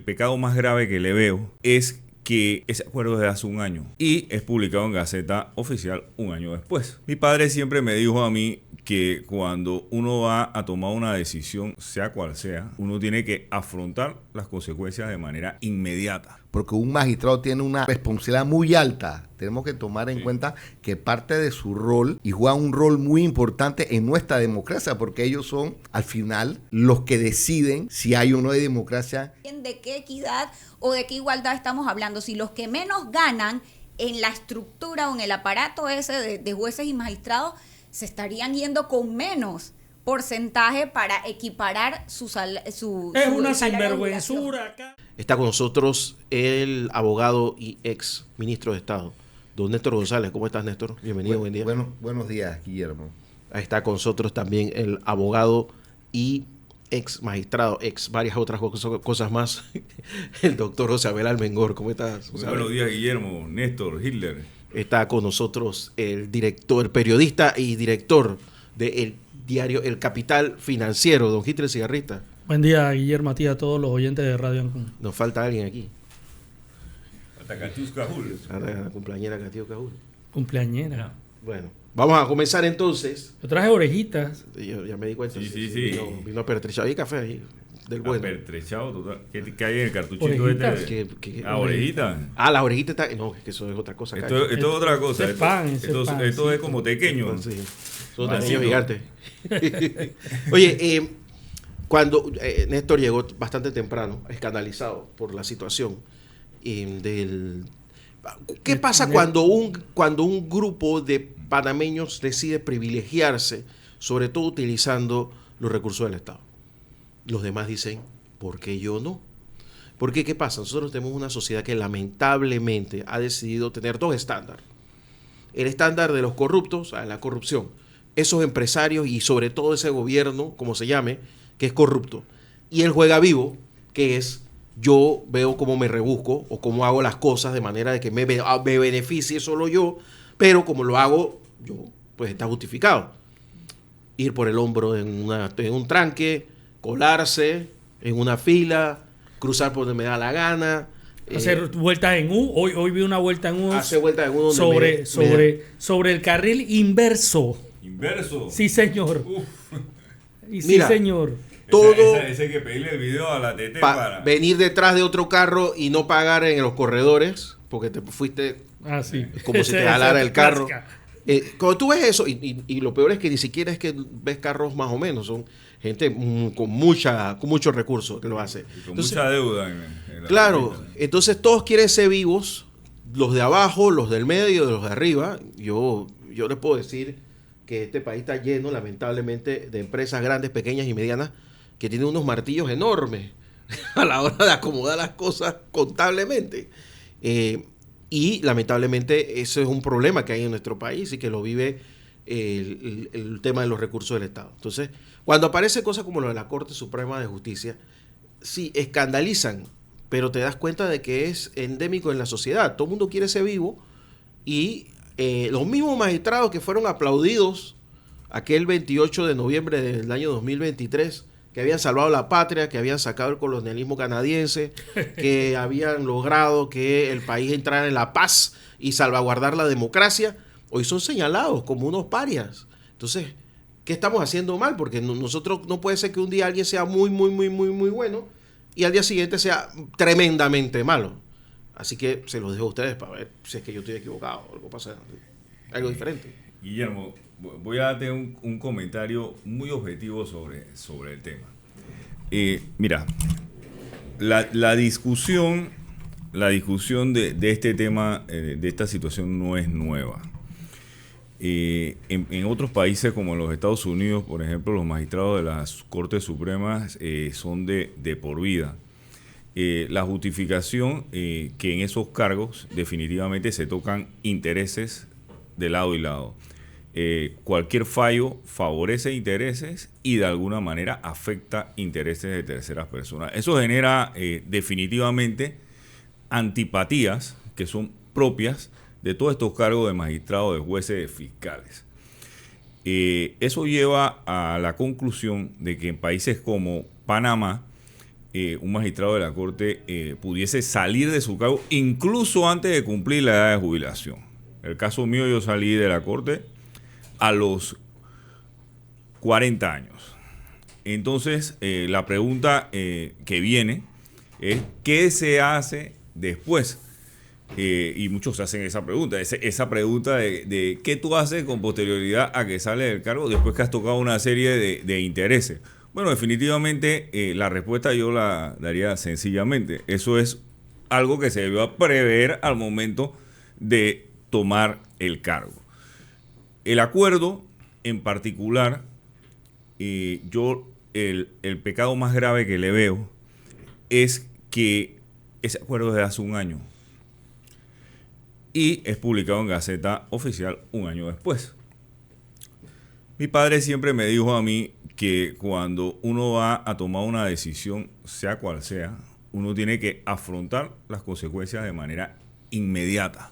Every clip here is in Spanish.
pecado más grave que le veo es que ese acuerdo es de hace un año y es publicado en Gaceta Oficial un año después. Mi padre siempre me dijo a mí que cuando uno va a tomar una decisión, sea cual sea, uno tiene que afrontar las consecuencias de manera inmediata. Porque un magistrado tiene una responsabilidad muy alta. Tenemos que tomar en cuenta que parte de su rol, y juega un rol muy importante en nuestra democracia, porque ellos son, al final, los que deciden si hay o no hay democracia. ¿De qué equidad o de qué igualdad estamos hablando? Si los que menos ganan en la estructura o en el aparato ese de jueces y magistrados se estarían yendo con menos porcentaje para equiparar su es una sinvergüenzura acá. Está con nosotros el abogado y ex ministro de Estado, don Néstor González. ¿Cómo estás, Néstor? Bienvenido, buen día. Buenos días, Guillermo. Está con nosotros también el abogado y ex magistrado, ex varias otras cosas más, el doctor José Abel Almengor. ¿Cómo estás, José Abel? Buenos días, Guillermo, Néstor, Hitler. Está con nosotros el director, periodista y director del diario El Capital Financiero, don Hitler Cigarrita. Buen día, Guillermo, a ti, a todos los oyentes de Radio Ancón. Nos falta alguien aquí. Hasta Catius Cajul. La cumpleañera Catius Cajul. Cumpleañera. Bueno, vamos a comenzar entonces. Yo traje orejitas. Yo ya me di cuenta. Sí. Vino apertrechado. ¿Hay café ahí? Del bueno. Apertrechado, total. ¿Qué hay en el cartuchito Orejitas. este? Orejita. La orejita está... No, es que eso es otra cosa. Esto es otra cosa. Esto es como tequeño. Sí. Eso es tequeño gigante. Oye, cuando Néstor llegó bastante temprano, escandalizado por la situación ¿Qué pasa cuando un grupo de panameños decide privilegiarse, sobre todo utilizando los recursos del Estado? Los demás dicen, ¿por qué yo no? Porque ¿qué pasa? Nosotros tenemos una sociedad que lamentablemente ha decidido tener dos estándares. El estándar de los corruptos, la corrupción. Esos empresarios y sobre todo ese gobierno, como se llame, que es corrupto. Y el juega vivo, que es yo veo cómo me rebusco o cómo hago las cosas de manera de que me beneficie solo yo, pero como lo hago yo, pues está justificado. Ir por el hombro en un tranque, colarse en una fila, cruzar por donde me da la gana. Hacer vueltas en U. Hoy vi una vuelta en U. Hacer vueltas en U sobre el carril inverso. ¿Inverso? Sí, señor. Y sí, mira, señor. Todo ese hay que pedirle el video a la TT para venir detrás de otro carro y no pagar en los corredores, porque te fuiste como si te jalara el carro. Cuando tú ves eso, y lo peor es que ni siquiera es que ves carros más o menos, son gente con muchos recursos que lo hace. Con mucha deuda. Claro, entonces todos quieren ser vivos, los de abajo, los del medio, los de arriba. Yo les puedo decir que este país está lleno, lamentablemente, de empresas grandes, pequeñas y medianas que tienen unos martillos enormes a la hora de acomodar las cosas contablemente. Y lamentablemente eso es un problema que hay en nuestro país y que lo vive el tema de los recursos del Estado. Entonces, cuando aparecen cosas como lo de la Corte Suprema de Justicia, sí, escandalizan, pero te das cuenta de que es endémico en la sociedad. Todo el mundo quiere ser vivo y los mismos magistrados que fueron aplaudidos aquel 28 de noviembre del año 2023, que habían salvado la patria, que habían sacado el colonialismo canadiense, que habían logrado que el país entrara en la paz y salvaguardar la democracia, hoy son señalados como unos parias. Entonces, ¿qué estamos haciendo mal? Porque nosotros no puede ser que un día alguien sea muy bueno y al día siguiente sea tremendamente malo. Así que se los dejo a ustedes para ver si es que yo estoy equivocado o algo pasa, algo diferente. Guillermo, voy a darte un comentario muy objetivo sobre el tema. Mira, la discusión de este tema, de esta situación no es nueva. En otros países como en los Estados Unidos, por ejemplo, los magistrados de las Cortes Supremas son de por vida. La justificación que en esos cargos definitivamente se tocan intereses de lado y lado. Cualquier fallo favorece intereses y de alguna manera afecta intereses de terceras personas. Eso genera definitivamente antipatías que son propias de todos estos cargos de magistrados, de jueces, de fiscales. Eso lleva a la conclusión de que en países como Panamá un magistrado de la Corte pudiese salir de su cargo incluso antes de cumplir la edad de jubilación. En el caso mío, yo salí de la Corte a los 40 años. Entonces, la pregunta que viene es ¿qué se hace después? Y muchos se hacen esa pregunta. Esa pregunta de ¿qué tú haces con posterioridad a que sales del cargo después que has tocado una serie de intereses? Bueno, definitivamente la respuesta yo la daría sencillamente. Eso es algo que se debió prever al momento de tomar el cargo. El acuerdo en particular, yo el pecado más grave que le veo es que ese acuerdo es de hace un año y es publicado en Gaceta Oficial un año después. Mi padre siempre me dijo a mí que cuando uno va a tomar una decisión, sea cual sea, uno tiene que afrontar las consecuencias de manera inmediata.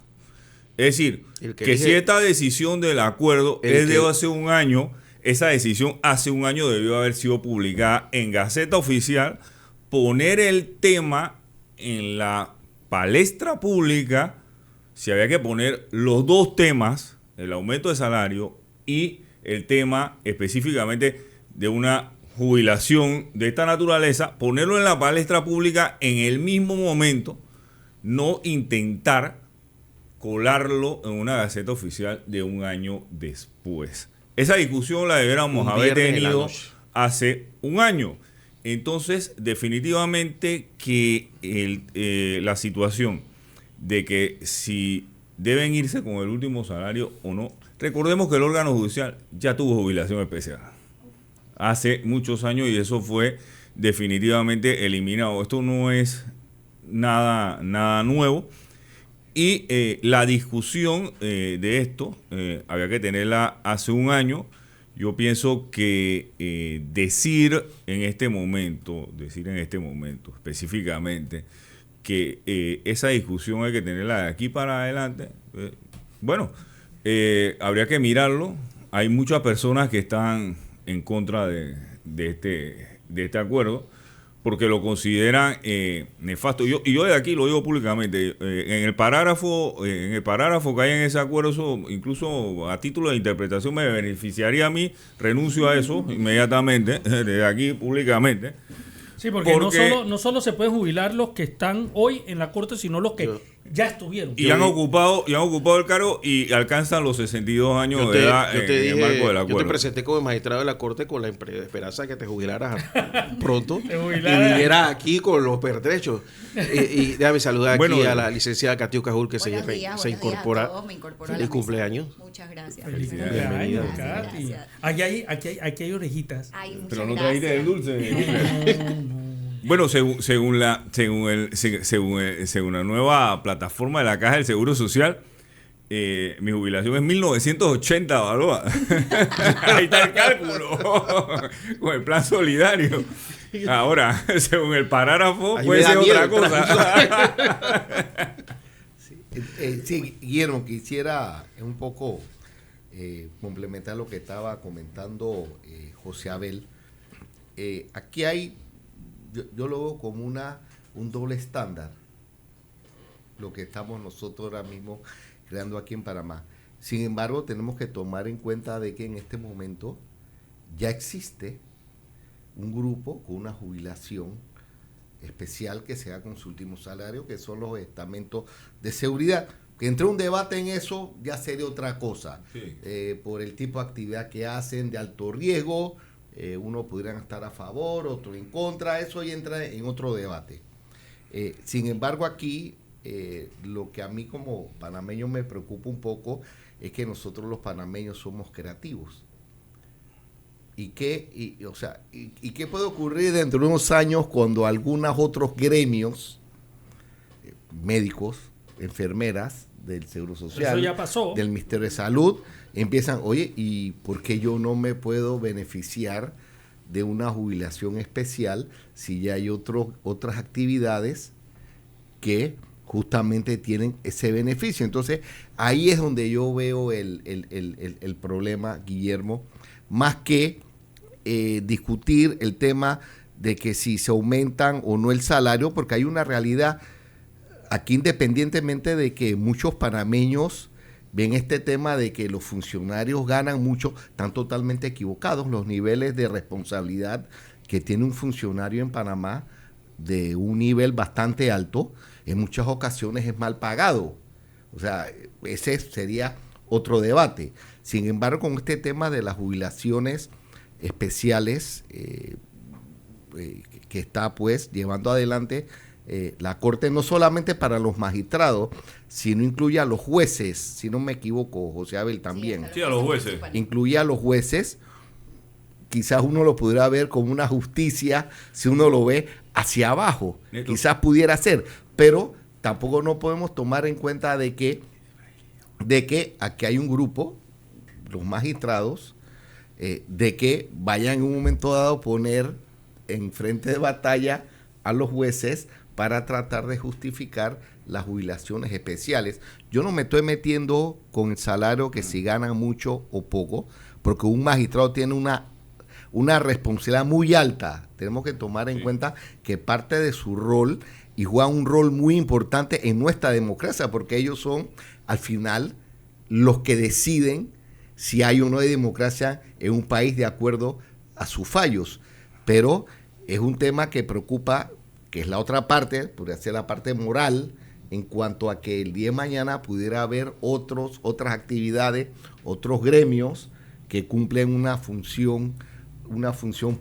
Es decir, que si esta decisión del acuerdo es de hace un año, esa decisión hace un año debió haber sido publicada en Gaceta Oficial, poner el tema en la palestra pública, si había que poner los dos temas, el aumento de salario y el tema específicamente de una jubilación de esta naturaleza, ponerlo en la palestra pública en el mismo momento, no intentar colarlo en una Gaceta Oficial de un año después. Esa discusión la deberíamos haber tenido hace un año. Entonces, definitivamente que la situación de que si deben irse con el último salario o no, recordemos que el órgano judicial ya tuvo jubilación especial hace muchos años y eso fue definitivamente eliminado. Esto no es nada nuevo. Y la discusión de esto había que tenerla hace un año. Yo pienso que decir en este momento específicamente que esa discusión hay que tenerla de aquí para adelante, habría que mirarlo. Hay muchas personas que están en contra de este acuerdo, porque lo consideran nefasto. Y yo de aquí lo digo públicamente. En el parágrafo que hay en ese acuerdo, eso, incluso a título de interpretación, me beneficiaría a mí. Renuncio a eso inmediatamente, desde aquí públicamente. Sí, porque no solo se pueden jubilar los que están hoy en la Corte, sino los que ya estuvieron. Y han ocupado el cargo y alcanzan los 62 años de edad en el marco del acuerdo. Yo te presenté como magistrado de la Corte con la esperanza de que te jubilaras pronto y vinieras aquí con los pertrechos. Y déjame saludar aquí a la licenciada Katiu Cajul, que se incorpora. Feliz cumpleaños. Muchas gracias. Feliz cumpleaños, Katy. Aquí hay orejitas. Pero no trajiste el dulce. Bueno, según la nueva plataforma de la Caja del Seguro Social, mi jubilación es 1980, Balboa. Ahí está el cálculo. Con el plan solidario. Ahora, según el parágrafo, puede ser otra cosa. Sí, Guillermo, quisiera un poco complementar lo que estaba comentando José Abel. Aquí hay, yo lo veo como un doble estándar, lo que estamos nosotros ahora mismo creando aquí en Panamá. Sin embargo, tenemos que tomar en cuenta de que en este momento ya existe un grupo con una jubilación especial que se da con su último salario, que son los estamentos de seguridad. Que entre un debate en eso ya sería otra cosa. Sí. Por el tipo de actividad que hacen de alto riesgo, unos pudieran estar a favor, otros en contra, eso ya entra en otro debate. Sin embargo, aquí lo que a mí como panameño me preocupa un poco es que nosotros los panameños somos creativos. ¿Y qué puede ocurrir dentro de unos años cuando algunos otros gremios, médicos, enfermeras del Seguro Social, eso ya pasó, del Ministerio de Salud, empiezan, oye, ¿y por qué yo no me puedo beneficiar de una jubilación especial si ya hay otras actividades que justamente tienen ese beneficio? Entonces, ahí es donde yo veo el problema, Guillermo, más que discutir el tema de que si se aumentan o no el salario, porque hay una realidad aquí, independientemente de que muchos panameños ven este tema de que los funcionarios ganan mucho, están totalmente equivocados. Los niveles de responsabilidad que tiene un funcionario en Panamá, de un nivel bastante alto, en muchas ocasiones es mal pagado. O sea, ese sería otro debate. Sin embargo, con este tema de las jubilaciones especiales que está pues llevando adelante la Corte, no solamente para los magistrados, sino incluye a los jueces, si no me equivoco, José Abel también. Sí, a los jueces. Incluye a los jueces. Quizás uno lo pudiera ver como una justicia si uno lo ve hacia abajo. Neto. Quizás pudiera ser, pero tampoco no podemos tomar en cuenta de que aquí hay un grupo, los magistrados, de que vayan en un momento dado a poner en frente de batalla a los jueces para tratar de justificar las jubilaciones especiales. Yo no me estoy metiendo con el salario, que si ganan mucho o poco, porque un magistrado tiene una responsabilidad muy alta. Tenemos que tomar en cuenta que parte de su rol, y juega un rol muy importante en nuestra democracia, porque ellos son, al final, los que deciden si hay o no hay democracia en un país de acuerdo a sus fallos. Pero es un tema que preocupa, que es la otra parte, podría ser la parte moral, en cuanto a que el día de mañana pudiera haber otras actividades, otros gremios que cumplen una función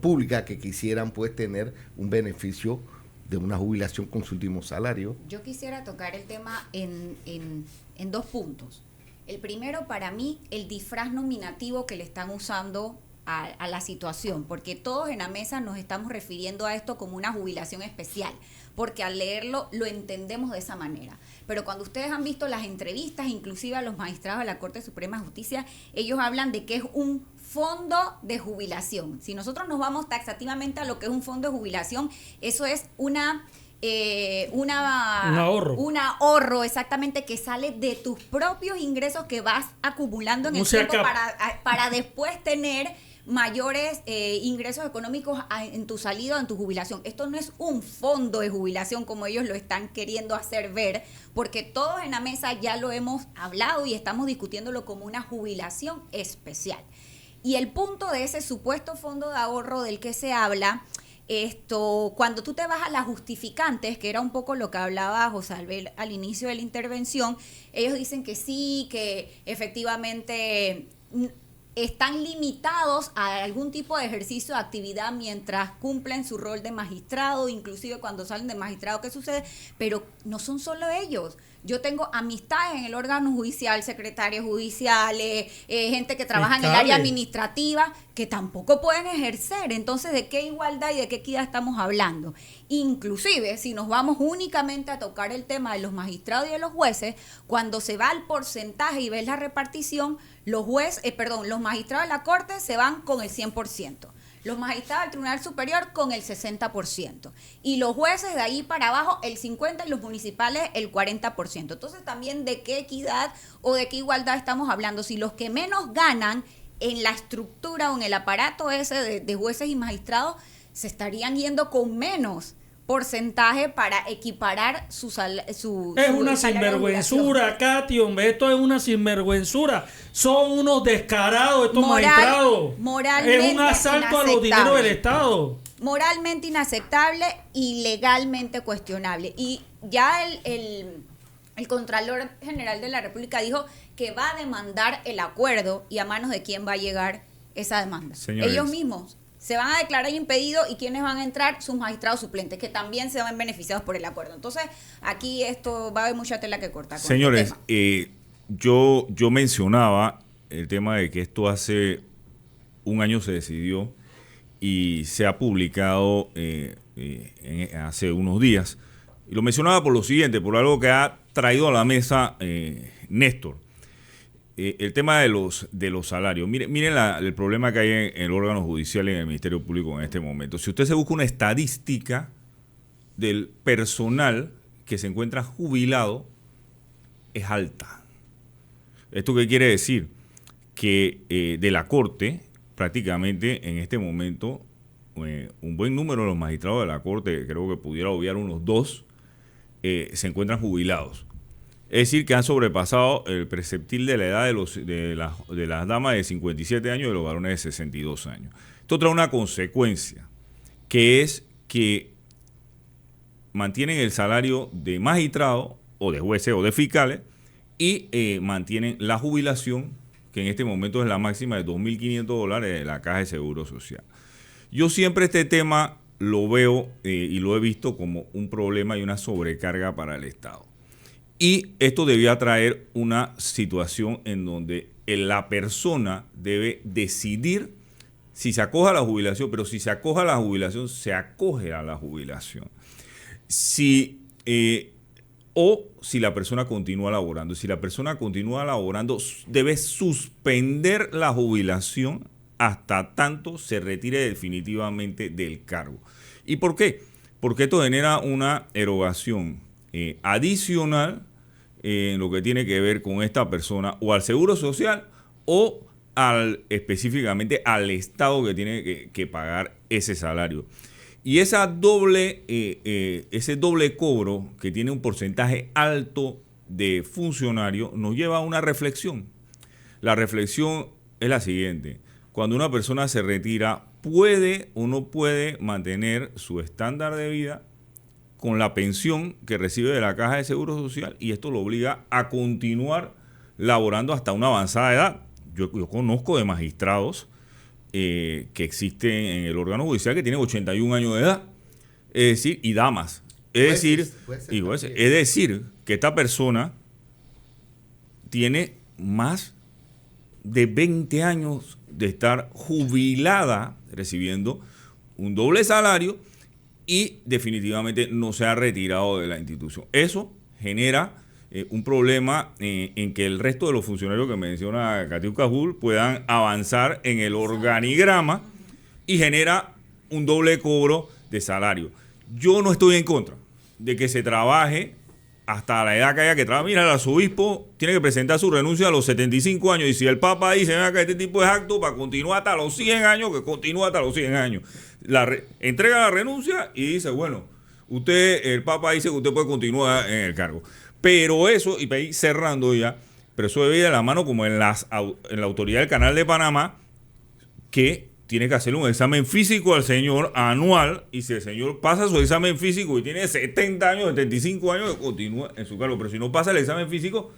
pública, que quisieran pues tener un beneficio de una jubilación con su último salario. Yo quisiera tocar el tema en dos puntos. El primero, para mí, el disfraz nominativo que le están usando a la situación, porque todos en la mesa nos estamos refiriendo a esto como una jubilación especial, porque al leerlo lo entendemos de esa manera. Pero cuando ustedes han visto las entrevistas, inclusive a los magistrados de la Corte Suprema de Justicia, ellos hablan de que es un fondo de jubilación. Si nosotros nos vamos taxativamente a lo que es un fondo de jubilación, eso es un ahorro exactamente, que sale de tus propios ingresos que vas acumulando en el tiempo para después tener mayores ingresos económicos en tu salida o en tu jubilación. Esto no es un fondo de jubilación como ellos lo están queriendo hacer ver, porque todos en la mesa ya lo hemos hablado y estamos discutiéndolo como una jubilación especial. Y el punto de ese supuesto fondo de ahorro del que se habla, cuando tú te vas a las justificantes, que era un poco lo que hablaba José Abel al inicio de la intervención, ellos dicen que sí, que efectivamente están limitados a algún tipo de ejercicio de actividad mientras cumplen su rol de magistrado, inclusive cuando salen de magistrado, ¿qué sucede? Pero no son solo ellos. Yo tengo amistades en el órgano judicial, secretarios judiciales, gente que trabaja en el área administrativa, que tampoco pueden ejercer. Entonces, ¿de qué igualdad y de qué equidad estamos hablando? Inclusive, si nos vamos únicamente a tocar el tema de los magistrados y de los jueces, cuando se va al porcentaje y ves la repartición, los magistrados de la Corte se van con el 100%. Los magistrados del Tribunal Superior con el 60%. Y los jueces de ahí para abajo el 50% y los municipales el 40%. Entonces también, ¿de qué equidad o de qué igualdad estamos hablando? Si los que menos ganan en la estructura o en el aparato ese de jueces y magistrados se estarían yendo con menos porcentaje para equiparar su es una sinvergüenzura, Katy, hombre, esto es una sinvergüenzura. Son unos descarados estos magistrados. Moralmente es un asalto a los dineros del Estado. Moralmente inaceptable y legalmente cuestionable. Y ya el Contralor General de la República dijo que va a demandar el acuerdo, y a manos de quién va a llegar esa demanda. Señores, ellos mismos se van a declarar impedidos, y ¿quiénes van a entrar? Sus magistrados suplentes, que también se van beneficiados por el acuerdo. Entonces, aquí esto va a haber mucha tela que cortar. Señores, yo mencionaba el tema de que esto hace un año se decidió y se ha publicado hace unos días. Y lo mencionaba por lo siguiente, por algo que ha traído a la mesa Néstor. El tema de los salarios. Miren el problema que hay en el órgano judicial y en el Ministerio Público en este momento. Si usted se busca una estadística del personal que se encuentra jubilado, es alta. ¿Esto qué quiere decir? Que de la Corte, prácticamente en este momento, un buen número de los magistrados de la Corte, creo que pudiera obviar unos 2, se encuentran jubilados. Es decir, que han sobrepasado el preceptil de la edad de las damas de 57 años y de los varones de 62 años. Esto trae una consecuencia, que es que mantienen el salario de magistrado o de jueces o de fiscales y mantienen la jubilación, que en este momento es la máxima de $2.500 de la Caja de Seguro Social. Yo siempre este tema lo veo y lo he visto como un problema y una sobrecarga para el Estado. Y esto debía traer una situación en donde la persona debe decidir si se acoge a la jubilación, pero si se acoge a la jubilación, se acoge a la jubilación. O si la persona continúa laborando. Si la persona continúa laborando, debe suspender la jubilación hasta tanto se retire definitivamente del cargo. ¿Y por qué? Porque esto genera una erogación adicional en lo que tiene que ver con esta persona o al Seguro Social o específicamente al Estado que tiene que pagar ese salario. Y ese doble cobro que tiene un porcentaje alto de funcionarios nos lleva a una reflexión. La reflexión es la siguiente. Cuando una persona se retira, ¿puede o no puede mantener su estándar de vida con la pensión que recibe de la Caja de Seguro Social? Y esto lo obliga a continuar laborando hasta una avanzada edad. Yo conozco de magistrados que existen en el órgano judicial que tienen 81 años de edad, es decir, y damas. Es decir, que esta persona tiene más de 20 años de estar jubilada, recibiendo un doble salario y definitivamente no se ha retirado de la institución. Eso genera un problema en que el resto de los funcionarios que menciona Catiuca Jul puedan avanzar en el organigrama y genera un doble cobro de salario. Yo no estoy en contra de que se trabaje hasta la edad que haya que trabajar. Mira, el arzobispo tiene que presentar su renuncia a los 75 años y si el Papa dice que este tipo es acto para continuar hasta los 100 años, que continúa hasta los 100 años. Entrega la renuncia y dice, bueno, el Papa dice que usted puede continuar en el cargo. Pero eso, y para ir cerrando ya, pero eso debe ir de la mano como en la autoridad del Canal de Panamá, que tiene que hacerle un examen físico al señor anual, y si el señor pasa su examen físico y tiene 70 años, 75 años, que continúa en su cargo, pero si no pasa el examen físico,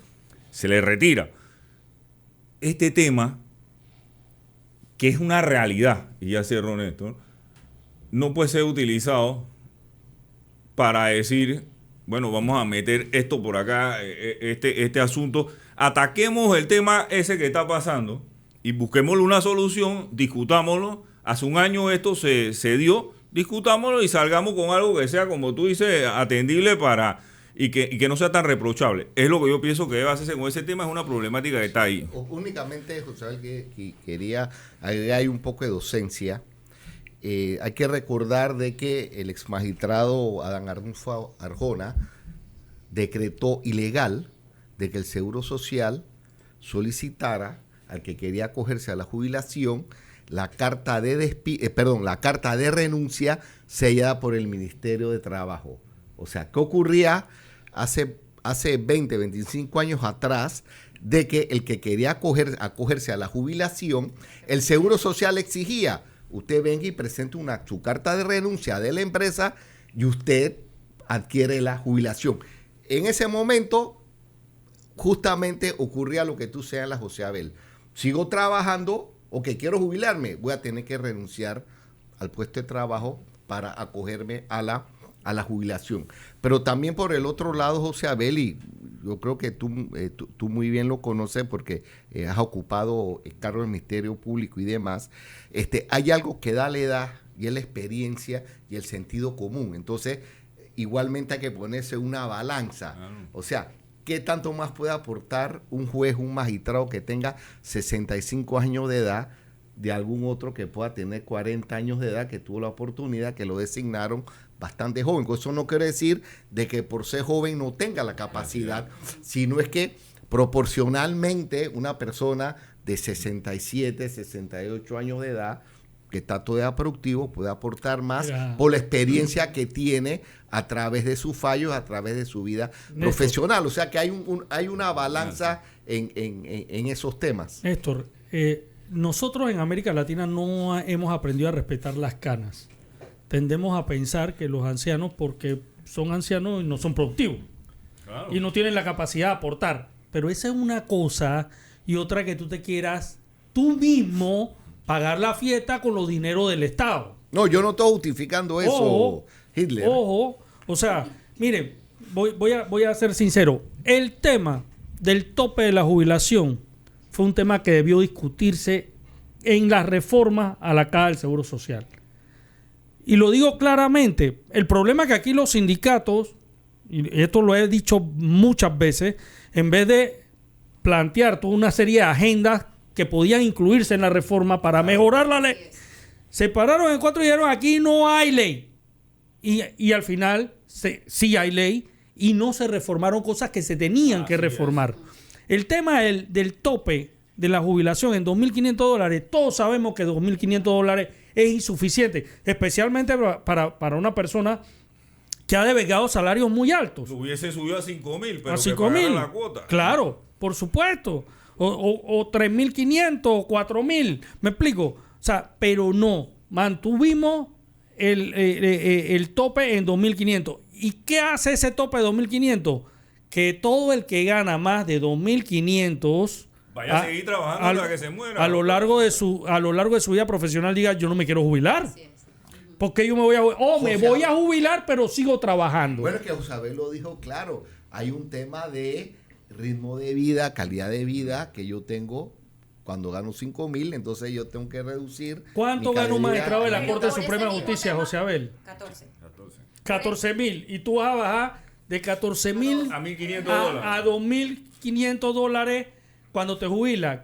se le retira. Este tema, que es una realidad, y ya cierro, Néstor, no puede ser utilizado para decir, bueno, vamos a meter esto por acá, este asunto, ataquemos el tema ese que está pasando y busquémosle una solución, discutámoslo. Hace un año esto se dio, discutámoslo y salgamos con algo que sea, como tú dices, atendible y que no sea tan reprochable. Es lo que yo pienso que debe hacerse con ese tema, es una problemática que está ahí. Únicamente, José, que quería agregar un poco de docencia. Hay que recordar de que el exmagistrado Adán Arnulfo Arjona decretó ilegal de que el Seguro Social solicitara al que quería acogerse a la jubilación la carta de renuncia sellada por el Ministerio de Trabajo. O sea, ¿qué ocurría hace 20, 25 años atrás? De que el que quería acogerse a la jubilación, el Seguro Social exigía: usted venga y presente su carta de renuncia de la empresa y usted adquiere la jubilación. En ese momento, justamente ocurría lo que tú señalas, José Abel. Sigo trabajando o que quiero jubilarme, voy a tener que renunciar al puesto de trabajo para acogerme a la jubilación. Pero también por el otro lado, José Abel, y yo creo que tú muy bien lo conoces porque has ocupado el cargo del Ministerio Público y demás, hay algo que da la edad y es la experiencia y el sentido común. Entonces, igualmente hay que ponerse una balanza. O sea, ¿qué tanto más puede aportar un juez, un magistrado que tenga 65 años de edad de algún otro que pueda tener 40 años de edad, que tuvo la oportunidad, que lo designaron bastante joven? Eso no quiere decir de que por ser joven no tenga la capacidad, sino es que proporcionalmente una persona de 67, 68 años de edad que está todavía productivo, puede aportar más Mira. por la experiencia que tiene a través de sus fallos, a través de su vida profesional. O sea que hay una balanza en esos temas. Néstor, nosotros en América Latina no hemos aprendido a respetar las canas. Tendemos a pensar que los ancianos, porque son ancianos, no son productivos. Claro. Y no tienen la capacidad de aportar. Pero esa es una cosa, y otra que tú te quieras tú mismo pagar la fiesta con los dineros del Estado. No, yo no estoy justificando eso, Ojo, Hitler. Ojo, o sea, miren, voy a ser sincero. El tema del tope de la jubilación fue un tema que debió discutirse en la reforma a la Caja del Seguro Social. Y lo digo claramente, el problema es que aquí los sindicatos, y esto lo he dicho muchas veces, en vez de plantear toda una serie de agendas que podían incluirse en la reforma para mejorar la ley, se pararon en cuatro y dijeron, aquí no hay ley. Y al final sí hay ley y no se reformaron cosas que se tenían que reformar. El tema del tope de la jubilación en $2.500, todos sabemos que $2.500 es insuficiente, especialmente para una persona que ha devengado salarios muy altos. Lo hubiese subido a 5.000, pero A que 5.000. pagara la cuota. Claro, por supuesto. O 3.500 o 4.000. ¿Me explico? O sea, pero no. Mantuvimos el tope en 2.500. ¿Y qué hace ese tope de 2.500? Que todo el que gana más de 2.500 vaya a seguir trabajando hasta que se muera. a lo largo de su vida profesional diga, yo no me quiero jubilar. Porque yo me voy a jubilar. Me voy a jubilar, pero sigo trabajando. Bueno, que Josabel lo dijo claro. Hay un tema de ritmo de vida, calidad de vida que yo tengo cuando gano 5.000, entonces yo tengo que reducir. ¿Cuánto gana un magistrado de la Corte Suprema de Justicia, José Abel? 14.000. Y tú vas a bajar de 14.000 a $1.500 a $2.500 cuando te jubilas.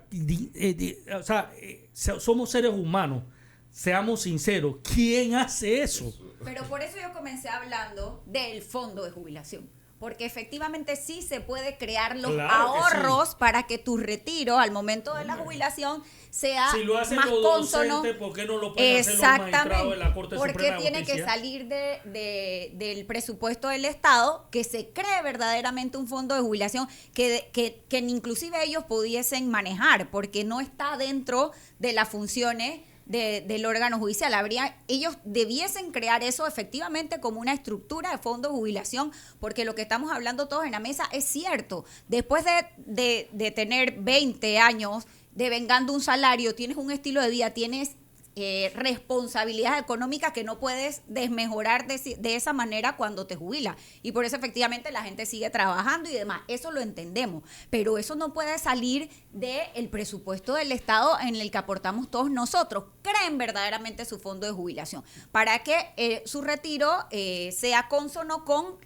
O sea, somos seres humanos. Seamos sinceros. ¿Quién hace eso? Pero por eso yo comencé hablando del fondo de jubilación. Porque efectivamente sí se puede crear los ahorros para que tu retiro al momento de la jubilación sea si lo hacen más los cónsono. docentes, ¿por qué no lo pueden hacer los magistrados de la Corte Porque Suprema de tiene Justicia? que salir del presupuesto del Estado, que se cree verdaderamente un fondo de jubilación que inclusive ellos pudiesen manejar, porque no está dentro de las funciones del órgano judicial. Ellos debiesen crear eso efectivamente como una estructura de fondo de jubilación, porque lo que estamos hablando todos en la mesa es cierto. Después de tener 20 años devengando un salario, tienes un estilo de vida, tienes responsabilidades económicas que no puedes desmejorar de esa manera cuando te jubilas. Y por eso efectivamente la gente sigue trabajando y demás. Eso lo entendemos. Pero eso no puede salir del presupuesto del Estado en el que aportamos todos nosotros. Creen verdaderamente su fondo de jubilación para que su retiro sea cónsono con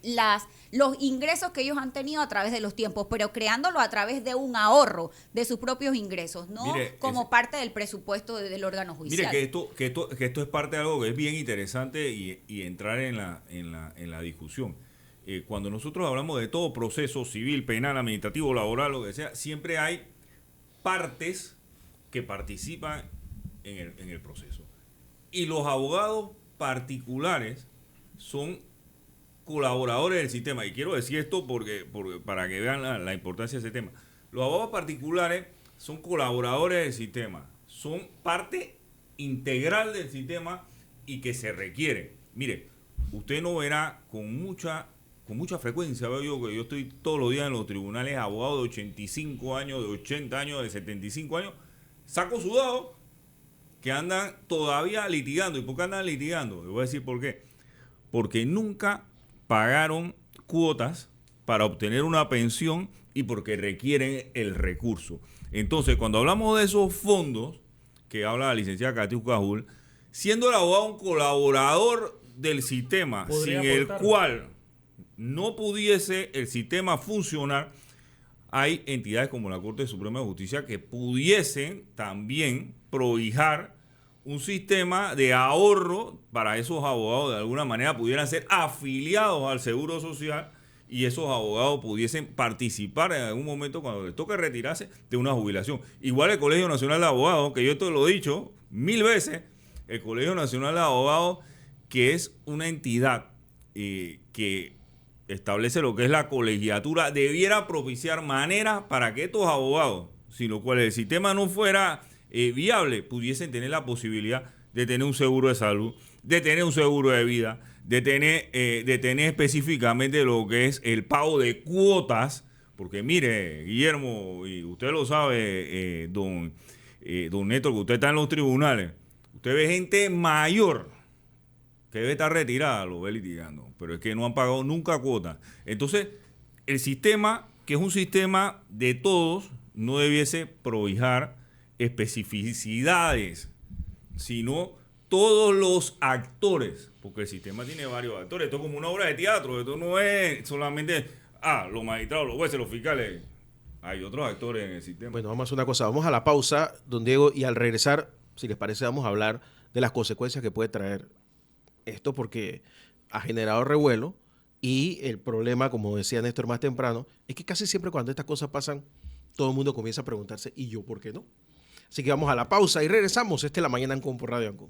los ingresos que ellos han tenido a través de los tiempos, pero creándolo a través de un ahorro de sus propios ingresos, no como parte del presupuesto del órgano judicial. Mire, que esto es parte de algo que es bien interesante y entrar en la discusión. Cuando nosotros hablamos de todo proceso civil, penal, administrativo, laboral, lo que sea, siempre hay partes que participan en el proceso. Y los abogados particulares son colaboradores del sistema. Y quiero decir esto porque para que vean la importancia de ese tema. Los abogados particulares son colaboradores del sistema, son parte integral del sistema y que se requiere. Mire, usted no verá con mucha frecuencia, veo yo que yo estoy todos los días en los tribunales, abogados de 85 años, de 80 años, de 75 años, saco sudado, que andan todavía litigando. ¿Y por qué andan litigando? Les voy a decir por qué. Porque nunca pagaron cuotas para obtener una pensión y porque requieren el recurso. Entonces, cuando hablamos de esos fondos, que habla la licenciada Katy Cajul, siendo el abogado un colaborador del sistema, sin el cual no pudiese el sistema funcionar, hay entidades como la Corte Suprema de Justicia que pudiesen también prohijar un sistema de ahorro para esos abogados, de alguna manera pudieran ser afiliados al Seguro Social y esos abogados pudiesen participar en algún momento cuando les toque retirarse de una jubilación. Igual el Colegio Nacional de Abogados, que yo esto lo he dicho 1000 veces, El Colegio Nacional de Abogados, que es una entidad que establece lo que es la colegiatura, debiera propiciar maneras para que estos abogados, sin lo cual el sistema no fuera viable, pudiesen tener la posibilidad de tener un seguro de salud, de tener un seguro de vida, de tener específicamente lo que es el pago de cuotas, porque mire, Guillermo, y usted lo sabe, don Néstor, que usted está en los tribunales, usted ve gente mayor que debe estar retirada, lo ve litigando, pero es que no han pagado nunca cuotas. Entonces, el sistema, que es un sistema de todos, no debiese prohijar especificidades, sino todos los actores, porque el sistema tiene varios actores. Esto es como una obra de teatro, esto no es solamente los magistrados, los jueces, los fiscales. Hay otros actores en el sistema. Bueno, vamos a hacer una cosa, vamos a la pausa, don Diego, y al regresar, si les parece, vamos a hablar de las consecuencias que puede traer esto, porque ha generado revuelo, y el problema, como decía Néstor más temprano, es que casi siempre cuando estas cosas pasan, todo el mundo comienza a preguntarse, ¿y yo por qué no? Así que vamos a la pausa y regresamos. La Mañana Ancon por Radio Ancon.